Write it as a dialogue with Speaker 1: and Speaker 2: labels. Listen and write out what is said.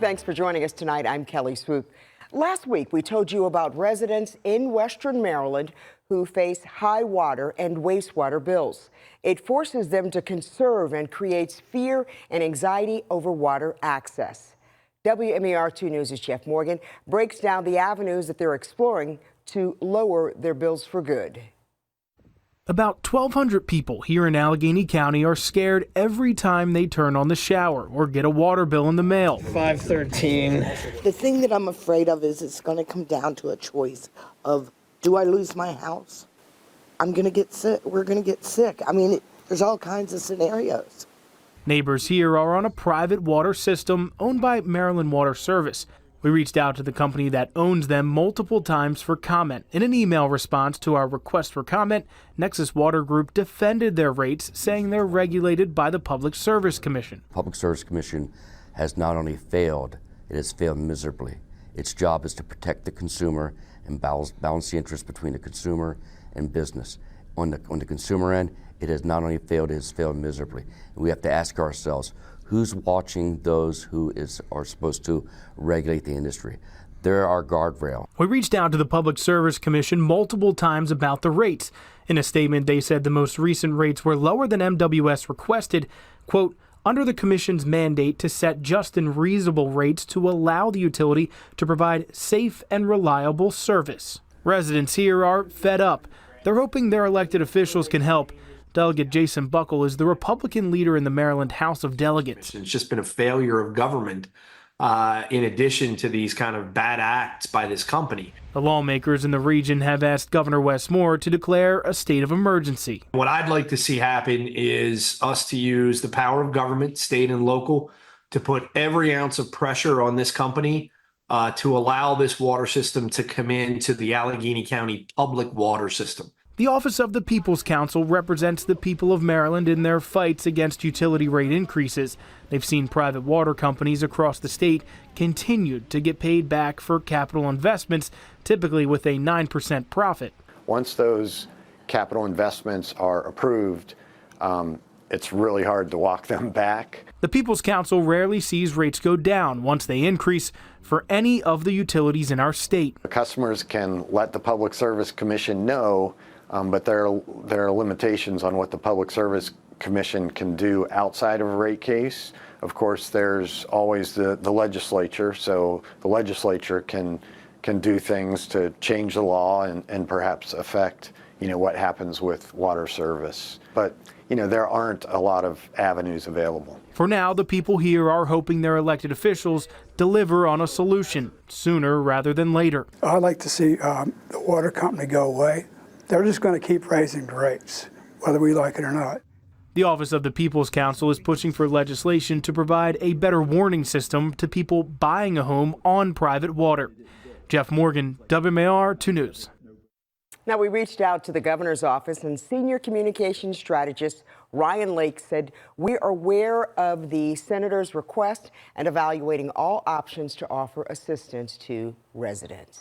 Speaker 1: Thanks for joining us tonight. I'm Kelly Swoop. Last week, we told you about residents in Western Maryland who face high water and wastewater bills. It forces them to conserve and creates fear and anxiety over water access. WMAR 2 News' Jeff Morgan breaks down the avenues that they're exploring to lower their bills for good.
Speaker 2: About 1,200 people here in Allegany County are scared every time they turn on the shower or get a water bill in the mail.
Speaker 3: 513.
Speaker 4: The thing that I'm afraid of is it's going to come down to a choice of, do I lose my house? I'm going to get sick. We're going to get sick. I mean, there's all kinds of scenarios.
Speaker 2: Neighbors here are on a private water system owned by Maryland Water Service. We reached out to the company that owns them multiple times for comment. In an email response to our request for comment, Nexus Water Group defended their rates, saying they're regulated by the Public Service Commission.
Speaker 5: Public Service Commission has not only failed, it has failed miserably. Its job is to protect the consumer and balance the interest between the consumer and business. On the consumer end, it has not only failed, it has failed miserably. And we have to ask ourselves, who's watching those who are supposed to regulate the industry? They're our guardrail.
Speaker 2: We reached out to the Public Service Commission multiple times about the rates. In a statement, they said the most recent rates were lower than MWS requested, quote, under the Commission's mandate to set just and reasonable rates to allow the utility to provide safe and reliable service. Residents here are fed up. They're hoping their elected officials can help. Delegate Jason Buckle is the Republican leader in the Maryland House of Delegates.
Speaker 6: It's just been a failure of government in addition to these kind of bad acts by this company.
Speaker 2: The lawmakers in the region have asked Governor Wes Moore to declare a state of emergency.
Speaker 6: What I'd like to see happen is us to use the power of government, state and local, to put every ounce of pressure on this company to allow this water system to come into the Allegany County public water system.
Speaker 2: The Office of the People's Counsel represents the people of Maryland in their fights against utility rate increases. They've seen private water companies across the state continue to get paid back for capital investments, typically with a 9% profit.
Speaker 7: Once those capital investments are approved, it's really hard to walk them back.
Speaker 2: The People's Counsel rarely sees rates go down once they increase for any of the utilities in our state.
Speaker 7: The customers can let the Public Service Commission know, but there are limitations on what the Public Service Commission can do outside of a rate case. Of course, there's always the legislature, so the legislature can do things to change the law and perhaps affect, what happens with water service. But, there aren't a lot of avenues available.
Speaker 2: For now, the people here are hoping their elected officials deliver on a solution sooner rather than later.
Speaker 8: I'd like to see the water company go away. They're just going to keep raising the rates, whether we like it or not.
Speaker 2: The Office of the People's Counsel is pushing for legislation to provide a better warning system to people buying a home on private water. Jeff Morgan, WMAR 2 News.
Speaker 1: Now, we reached out to the governor's office, and senior communications strategist Ryan Lake said we are aware of the senator's request and evaluating all options to offer assistance to residents.